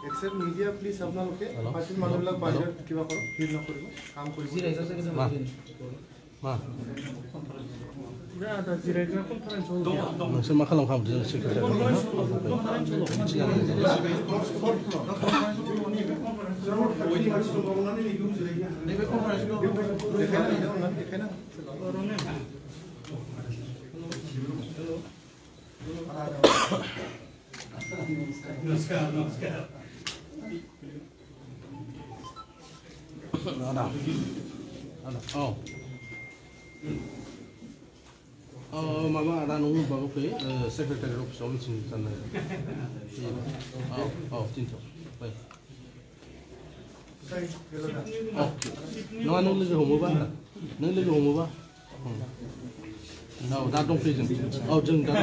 Except media, please have now okay. Party manula budget kiva karo, feel na karo, काम करो. जी writer से कितना मार. मार. ना तो जी राइटर conference हो गया. तो से मार खालम खाम जी secretary. Mama ada nunggu baru pe secretary of something sana. Cinta. Baik. Nunggu lagi homo ba? Nunggu lagi homo ba? Nào, đã đông phi dừng. Dừng đã.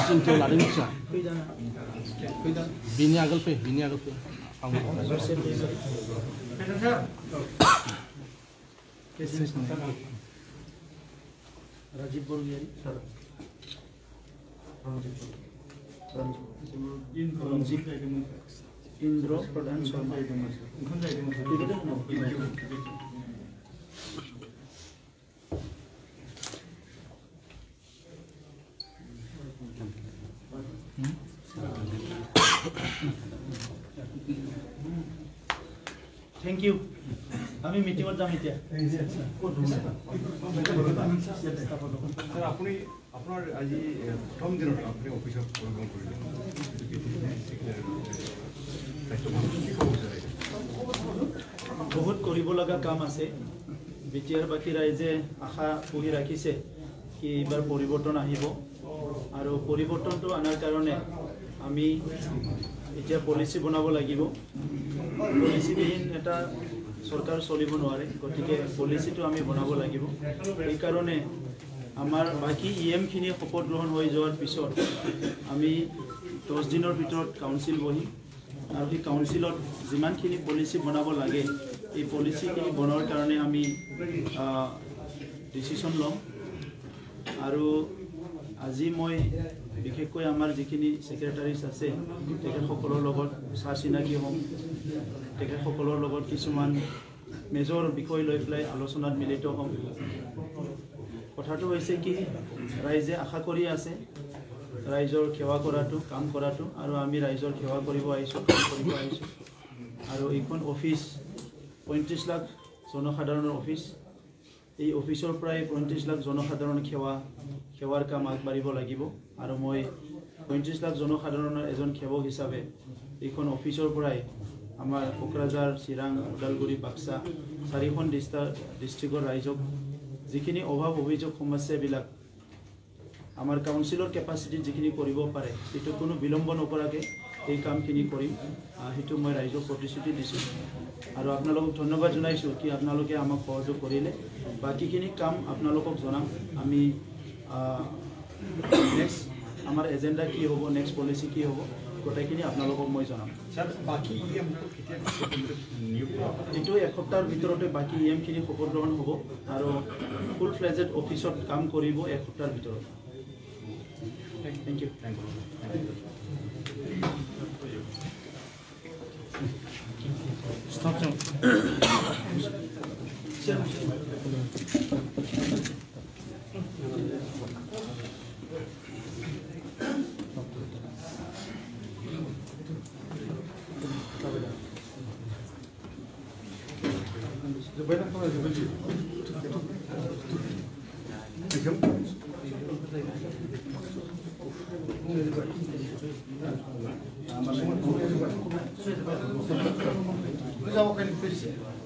Dừng cho là đứng sao? Binia gel phi. Không. Rajiv Borgiari. Indro Pradhan Sharma. Thank you. আমি মিটিংত যাম এতিয়া sir আপুনি আপোনাৰ আজি প্ৰথম দিনত আপুনি অফিসত programme কৰিলে বহুত কৰিব লগা কাম আছে বিটিআৰ বাকি ৰাইজে আশা পুহি ৰাখিছে কি এবাৰ পৰিৱৰ্তন আহিব আৰু পৰিৱৰ্তনটো আনাৰ কাৰণে আমি এতিয়া পলিসি বনাব লাগিব পলিসি বিহীন এটা সৰকাৰ চলিব নোৱাৰে গতিকে পলিসিটো আমি বনাব লাগিব এই কাৰণে আমাৰ বাকি ইএম খিনি শপত গ্ৰহণ হৈ যোৱাৰ পিছত আমি 10 দিনৰ ভিতৰত কাউন্সিল বহি আৰু এই কাউন্সিলত যিমানখিনি পলিসি বনাব লাগে এই পলিসিখিনি বনোৱাৰ কাৰণে আমি ডিসিশন লম আৰু আজি মই বিশেষকৈ আমাৰ যিখিনি সেক্ৰেটাৰিজ আছে তেখেতসকলৰ লগত চিনাকি হ'ম তেখেতসকলৰ লগত কিছুমান মেজৰ বিষয় লৈ পেলাই আলোচনাত মিলিত হ'ম কথাটো হৈছে কি ৰাইজে আশা কৰি আছে ৰাইজৰ সেৱা কৰাটো কাম কৰাটো আৰু আমি ৰাইজৰ সেৱা কৰিব আহিছোঁ কাম কৰিব আহিছোঁ আৰু এইখন অফিচ 35 লাখ জনসাধাৰণৰ অফিচ এই অফিচৰ পৰাই 35 লাখ জনসাধাৰণ সেৱাৰ কাম আগবাঢ়িব লাগিব আৰু মই 35 লাখ জনসাধাৰণৰ এজন সেৱক হিচাপে এইখন অফিচৰ পৰাই আমাৰ কোকৰাঝাৰ চিৰাং ওদালগুৰি বাক্সা 4খন ডিষ্ট্ৰিক্টৰ ৰাইজক যিখিনি অভাৱ অভিযোগ সমস্যাবিলাক আমাৰ কাউন্সিলৰ কেপাচিটি যিখিনি কৰিব পাৰে সেইটো কোনো বিলম্ব নকৰাকৈ এই কামখিনি কৰিম সেইটো মই ৰাইজক প্ৰতিশ্ৰুতি দিছোঁ আৰু আপোনালোকক ধন্যবাদ জনাইছোঁ কি আপোনালোকে আমাক সহযোগ কৰিলে বাকীখিনি কাম আপোনালোকক জনাম আমি নেক্সট আমাৰ এজেণ্ডা কি হ'ব নেক্সট পলিচি কি হ'ব গোটেইখিনি আপোনালোকক মই জনাম এইটো এসপ্তাহৰ ভিতৰতে বাকী খিনি শপত গ্ৰহণ হ'ব আৰু ফুল ফ্লেজেড অফিচত কাম কৰিব এসপ্তাহৰ ভিতৰত Thank you. Thank you. Stop. Vamos a buscar el